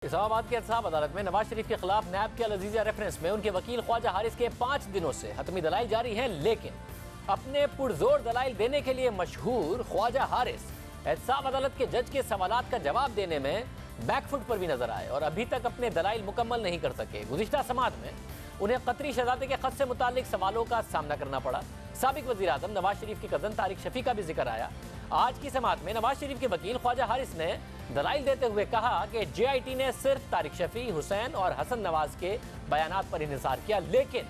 इस्लामाबाद की एहतसाब अदालत में नवाज शरीफ के खिलाफ नैब के अल-अज़ीज़िया रेफरेंस में उनके वकील ख्वाजा हारिस के 5 दिनों से हतमी दलाइल जारी हैं, लेकिन अपने पुरजोर दलाइल देने के लिए मशहूर ख्वाजा हारिस एहतसाब अदालत के जज के सवालात का जवाब देने में बैकफुट पर भी नजर आए और अभी तक अपने दलाइल मुकम्मल नहीं कर सके। गुज़िश्ता समात में उन्हें कतरी शहजादे के खत से मुतालिक सवालों का सामना करना पड़ा। साबिक वज़ीर आज़म नवाज शरीफ के कज़न तारिक शफ़ी का भी जिक्र आया। आज की समात में नवाज शरीफ के वकील ख्वाजा हारिस ने दलाइल देते हुए कहा कि JIT ने सिर्फ तारिक शफ़ी, हुसैन और हसन नवाज के बयानात पर इंहिसार किया, लेकिन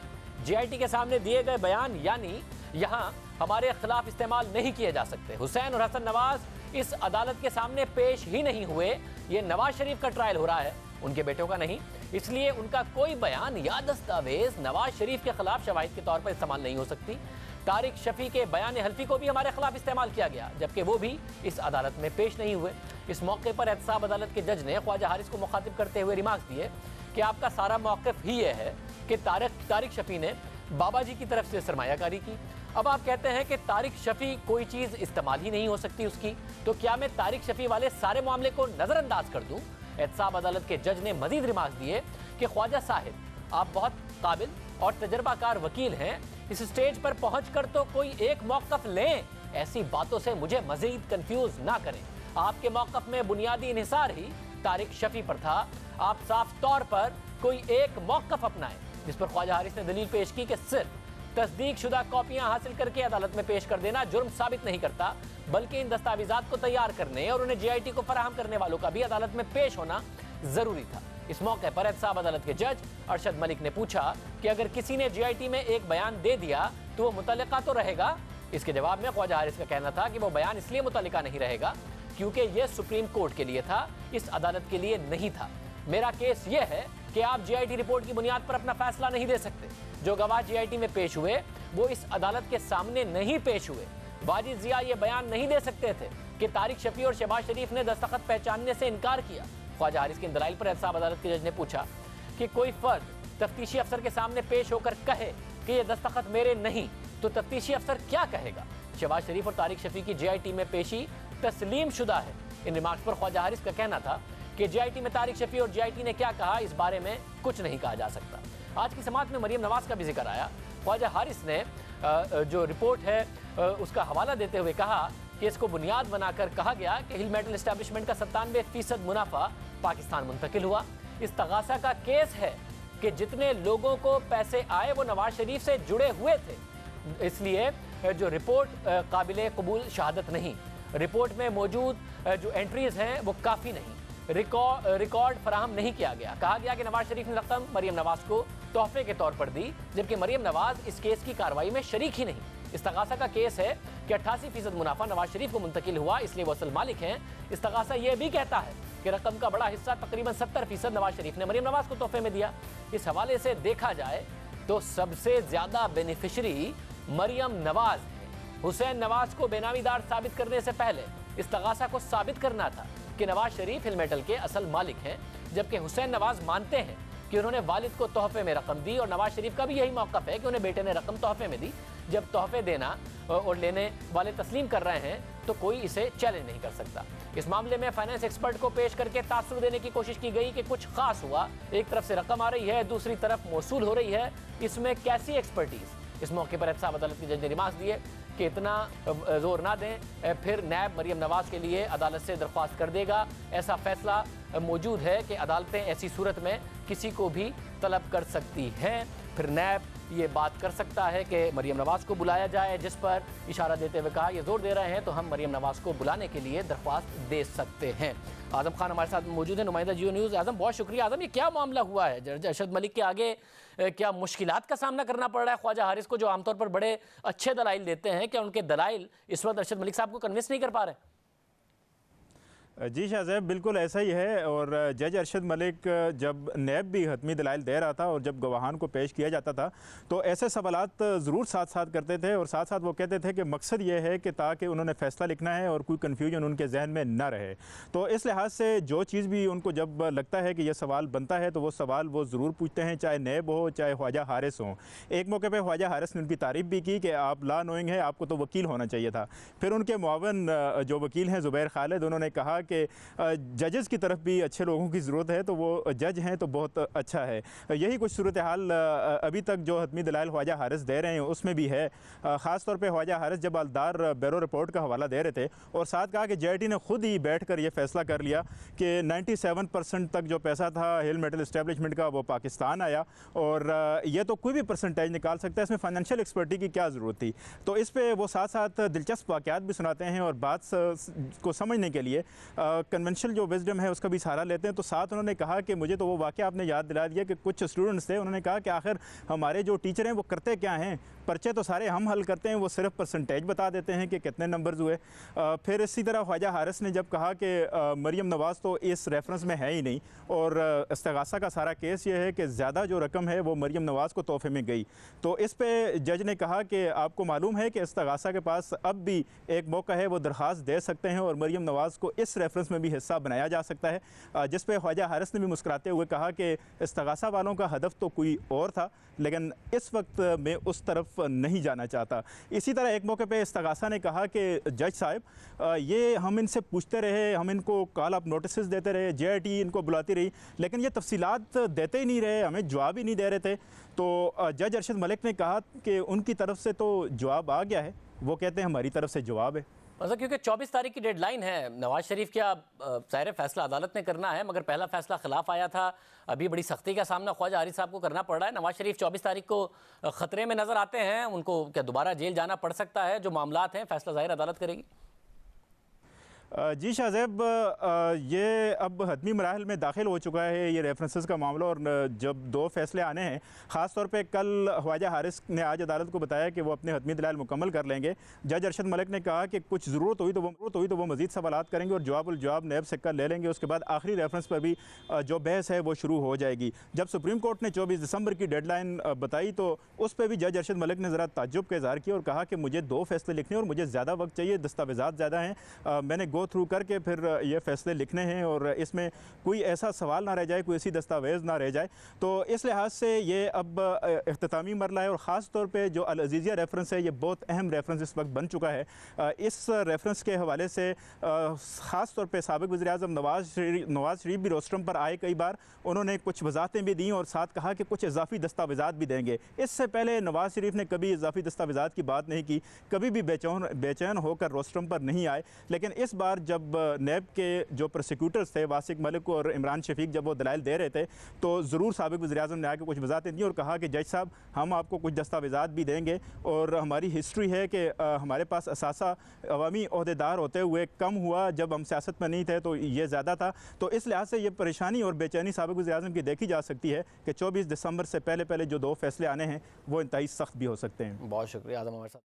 JIT के सामने दिए गए बयान यानी यहाँ हमारे खिलाफ इस्तेमाल नहीं किए जा सकते। हुसैन और हसन नवाज इस अदालत के सामने पेश ही नहीं हुए। ये नवाज शरीफ का ट्रायल हो रहा है, उनके बेटों का नहीं, इसलिए उनका कोई बयान या दस्तावेज नवाज शरीफ के खिलाफ शवाहिद के तौर पर इस्तेमाल नहीं हो सकती। तारिक शफ़ी के बयान हल्फी को भी हमारे खिलाफ इस्तेमाल किया गया, जबकि वो भी इस अदालत में पेश नहीं हुए। इस मौके पर एहतसाब अदालत के जज ने ख्वाजा हारिस को मुखातिब करते हुए रिमार्क्स दिए कि आपका सारा मौक़िफ़ ही ये है कि तारिक शफ़ी ने बाबा जी की तरफ से सरमायाकारी की। अब आप कहते हैं कि तारिक शफ़ी कोई चीज़ इस्तेमाल ही नहीं हो सकती उसकी, तो क्या मैं तारिक शफ़ी वाले सारे मामले को नज़रअंदाज कर दूँ? एहतसाब अदालत के जज ने मज़ीद रिमार्क्स दिए कि ख्वाजा साहिब, आप बहुत काबिल और तजर्बाकार वकील हैं, इस स्टेज पर पहुंचकर तो कोई एक मौक़िफ़ लें, ऐसी बातों से मुझे मज़ीद कंफ्यूज ना करें। आपके मौक़िफ़ में बुनियादी इन्हिसार ही तारिक शफ़ी पर था। आप साफ तौर पर कोई एक मौक़िफ़ अपनाएं, जिस पर ख्वाजा हारिस ने दलील पेश की कि सिर्फ तस्दीक शुदा कॉपियां हासिल करके अदालत में पेश कर देना जुर्म साबित नहीं करता, बल्कि इन दस्तावेजात को तैयार करने और उन्हें JIT को फराहम करने वालों का भी अदालत में पेश होना जरूरी था। इस मौके पर एहतसाब अदालत के जज अरशद मलिक ने पूछा कि अगर किसी ने JIT में एक बयान दे दिया तो वो मुतल्लिका तो रहेगा? इसके जवाब में ख्वाजा हारिस का कहना था कि वो बयान इसलिए मुतल्लिका नहीं रहेगा क्योंकि यह सुप्रीम कोर्ट के लिए था, इस अदालत के लिए नहीं था। मेरा केस यह है कि आप JIT रिपोर्ट की बुनियाद पर अपना फैसला नहीं दे सकते। जो गवाह JIT में पेश हुए वो इस अदालत के सामने नहीं पेश हुए। वाजिद जिया ये बयान नहीं दे सकते थे कि तारिक शफ़ी और शहबाज शरीफ ने दस्तखत पहचानने से इनकार किया। ख्वाजा हारिस के दलाइल पर एहतसाब अदालत के जज ने पूछा कि कोई फर्द तफ्तीशी अफसर के सामने पेश होकर कहे कि ये दस्तखत मेरे नहीं, तो तफ्तीशी अफसर क्या कहेगा? शहबाज शरीफ और तारिक शफ़ी की JIT में पेशी तस्लीम शुदा है। इन रिमार्क्स पर ख्वाजा हारिस का कहना था कि JIT में तारिक शफ़ी और JIT ने क्या कहा, इस बारे में कुछ नहीं कहा जा सकता। आज की समात में मरियम नवाज का भी जिक्र आया। ख्वाजा हारिस ने जो रिपोर्ट है उसका हवाला देते हुए कहा कि इसको बुनियाद बनाकर कहा गया कि हिल मेटल एस्टैब्लिशमेंट का 97% मुनाफा पाकिस्तान मुंतकिल हुआ। इस तगासा का केस है कि जितने लोगों को पैसे आए वो नवाज शरीफ से जुड़े हुए थे, इसलिए जो रिपोर्ट काबिल कबूल शहादत नहीं। रिपोर्ट में मौजूद जो एंट्रीज हैं वो काफ़ी नहीं, रिकॉर्ड फराहम नहीं किया गया। कहा गया कि नवाज शरीफ ने रकम मरियम नवाज को तोहफे के तौर पर दी, जबकि मरियम नवाज इस केस की कार्रवाई में शरीक ही नहीं। इस्तगासा का केस है कि 88% मुनाफा नवाज शरीफ को मुंतकिल हुआ, इसलिए वो असल मालिक हैं। इस्तगासा ये भी कहता है कि रकम का बड़ा हिस्सा तकरीबन 70% नवाज शरीफ ने मरियम नवाज को तोहफे में दिया। इस हवाले से देखा जाए तो सबसे ज्यादा बेनिफिशरी मरियम नवाज है। हुसैन नवाज को बेनामीदार साबित करने से पहले इस्तगासा को साबित करना था कि नवाज शरीफ हिल मेटल के असल मालिक हैं, जबकि हुसैन नवाज मानते हैं कि उन्होंने वालिद को तोहफे में रकम दी और नवाज शरीफ का भी यही मौक़िफ़ है कि उन्हें बेटे ने रकम तोहफे में दी। जब तोहफे देना और लेने वाले तस्लीम कर रहे हैं तो कोई इसे चैलेंज नहीं कर सकता। इस मामले में फाइनेंस एक्सपर्ट को पेश करके तासुर देने की कोशिश की गई कि कुछ खास हुआ, एक तरफ से रकम आ रही है, दूसरी तरफ मौसूल हो रही है, इसमें कैसी एक्सपर्टीज। इस मौके पर एहतसाब अदालत के जज ने रिमार्क्स दिए कि इतना जोर ना दें, फिर नैब मरियम नवाज के लिए अदालत से दरख्वास्त कर देगा। ऐसा फैसला मौजूद है कि अदालतें ऐसी सूरत में किसी को भी तलब कर सकती हैं। फिर नैब ये बात कर सकता है कि मरियम नवाज को बुलाया जाए, जिस पर इशारा देते हुए कहा ये जोर दे रहे हैं तो हम मरियम नवाज को बुलाने के लिए दरख्वास्त दे सकते हैं। आज़म खान हमारे साथ मौजूद है, नुमाइंदा जियो न्यूज़। आज़म, बहुत शुक्रिया। आज़म, ये क्या मामला हुआ है? जज अरशद मलिक के आगे क्या मुश्किलात का सामना करना पड़ रहा है ख्वाजा हारिस को, जो आमतौर पर बड़े अच्छे दलाइल देते हैं? क्या उनके दलाइल इस वक्त अरशद मलिक साहब को कन्विंस नहीं कर पा रहे? जी शाहज़ैब, बिल्कुल ऐसा ही है। और जज अरशद मलिक जब नैब भी हतमी दलाइल दे रहा था और जब गवाहान को पेश किया जाता था तो ऐसे सवालात ज़रूर साथ साथ करते थे और साथ साथ वो कहते थे कि मकसद ये है कि ताकि उन्होंने फ़ैसला लिखना है और कोई कन्फ्यूजन उनके जहन में ना रहे। तो इस लिहाज से जो चीज़ भी उनको जब लगता है कि यह सवाल बनता है तो वो सवाल वो ज़रूर पूछते हैं, चाहे नैब हो चाहे ख्वाजा हारिस हो। एक मौके पर ख्वाजा हारिस ने उनकी तारीफ़ भी की कि आप ला नोइंग है, आपको तो वकील होना चाहिए था। फिर उनके मुआवन जो वकील हैं ज़ुबैर खालिद, उन्होंने कहा कि जजेस की तरफ भी अच्छे लोगों की ज़रूरत है, तो वो जज हैं तो बहुत अच्छा है। यही कुछ सूरत हाल अभी तक जो हतमी दलाइल ख्वाजा हारिस दे रहे हैं उसमें भी है। ख़ास तौर पे ख्वाजा हारिस जब अलदार ब्यूरो रिपोर्ट का हवाला दे रहे थे और साथ कहा कि JIT ने खुद ही बैठ कर ये फैसला कर लिया कि 97% तक जो पैसा था हिल मेटल इस्टेब्लिशमेंट का वो पाकिस्तान आया, और ये तो कोई भी परसेंटेज निकाल सकता है, इसमें फाइनेंशियल एक्सपर्टी की क्या ज़रूरत थी। तो इस पर वो साथ साथ दिलचस्प वाक़यात भी सुनाते हैं और बात को समझने के लिए कन्वेंशनल जो विजडम है उसका भी सहारा लेते हैं। तो साथ उन्होंने कहा कि मुझे तो वो वाक़या आपने याद दिला दिया कि कुछ स्टूडेंट्स थे, उन्होंने कहा कि आखिर हमारे जो टीचर हैं वो करते क्या हैं, पर्चे तो सारे हम हल करते हैं, वो सिर्फ परसेंटेज बता देते हैं कि कितने नंबर्स हुए। फिर इसी तरह ख्वाजा हारिस ने जब कहा कि मरियम नवाज़ तो इस रेफरेंस में है ही नहीं, और इस्तिगासा का सारा केस ये है कि ज़्यादा जो रकम है वो मरियम नवाज़ को तोहफे में गई। तो इस पे जज ने कहा कि आपको मालूम है कि इस्तिगासा के पास अब भी एक मौका है, वो दरख्वास्त दे सकते हैं और मरियम नवाज़ को इस रेफरेंस में भी हिस्सा बनाया जा सकता है। जिस पे ख्वाजा हारिस ने भी मुस्कुराते हुए कहा कि इस्तिगासा वालों का हदफ तो कोई और था, लेकिन इस वक्त मैं उस तरफ नहीं जाना चाहता। इसी तरह एक मौके पे इस्तिगासा ने कहा कि जज साहब ये हम इनसे पूछते रहे, हम इनको कॉल अप नोटिस देते रहे, JIT इनको बुलाती रही, लेकिन ये तफसीलात देते ही नहीं रहे, हमें जवाब ही नहीं दे रहे थे। तो जज अरशद मलिक ने कहा कि उनकी तरफ से तो जवाब आ गया है, वो कहते हैं हमारी तरफ से जवाब है। मतलब क्योंकि 24 तारीख की डेडलाइन है, नवाज शरीफ क्या ज़ाहिर फैसला अदालत ने करना है, मगर पहला फैसला खिलाफ आया था, अभी बड़ी सख्ती का सामना ख्वाजा हारिस साहब को करना पड़ रहा है। नवाज शरीफ 24 तारीख को ख़तरे में नज़र आते हैं, उनको क्या दोबारा जेल जाना पड़ सकता है? जो मामलात हैं फैसला ज़ाहिर अदालत करेगी। जी शाहज़ैब, ये अब हतमी मराहल में दाखिल हो चुका है ये रेफरेंसेस का मामला, और जब 2 फैसले आने हैं, ख़ास तौर पे कल ख्वाजा हारिस ने आज अदालत को बताया कि वो अपने हतमी दलाइल मुकम्मल कर लेंगे। जज अरशद मलिक ने कहा कि कुछ ज़रूरत हुई तो वो मज़ीद सवालात करेंगे और जवाब नैब से कल ले लेंगे। उसके बाद आखिरी रेफरेंस पर भी जो बहस है वो शुरू हो जाएगी। जब सुप्रीम कोर्ट ने 24 दिसंबर की डेडलाइन बताई तो उस पर भी जज अरशद मलिक ने ज़रा ताज्जुब का इज़हार किया और कहा कि मुझे 2 फैसले लिखने और मुझे ज़्यादा वक्त चाहिए, दस्तावेज़ात ज़्यादा हैं, मैंने गो थ्रू करके फिर ये फैसले लिखने हैं और इसमें कोई ऐसा सवाल ना रह जाए, कोई ऐसी दस्तावेज़ ना रह जाए। तो इस लिहाज से ये अब इख्तितामी मरला है, और ख़ास तौर पे जो अल अज़ीज़िया रेफरेंस है ये बहुत अहम रेफरेंस इस वक्त बन चुका है। इस रेफरेंस के हवाले से ख़ास तौर पे साबिक़ वज़ीर-ए-आज़म नवाज़ शरीफ भी रोस्टरम पर आए कई बार, उन्होंने कुछ वज़ाहतें भी दी और साथ कहा कि कुछ इजाफ़ी दस्तावेज़ात भी देंगे। इससे पहले नवाज़ शरीफ ने कभी इजाफ़ी दस्तावेज़ात की बात नहीं की, कभी भी बेचैन होकर रोस्टरम पर नहीं आए। लेकिन इस बार जब नैब के जो प्रोसिक्यूटर्स थे वासिक मलिक और इमरान शफीक, जब वो दलाइल दे रहे थे तो ज़रूर साबिक़ वज़ीर-ए-आज़म ने आके कुछ वज़ाहतें दी और कहा कि जज साहब हम आपको कुछ दस्तावेज़ात भी देंगे, और हमारी हिस्ट्री है कि हमारे पास असासा अवामी ओहदेदार होते हुए कम हुआ, जब हम सियासत में नहीं थे तो ये ज़्यादा था। तो इस लिहाज से ये परेशानी और बेचैनी साबिक़ वज़ीर-ए-आज़म की देखी जा सकती है कि 24 दिसंबर से पहले जो 2 फैसले आने हैं वो इंतहाई सख्त भी हो सकते हैं। बहुत शुक्रिया आज़म हमारे साथ।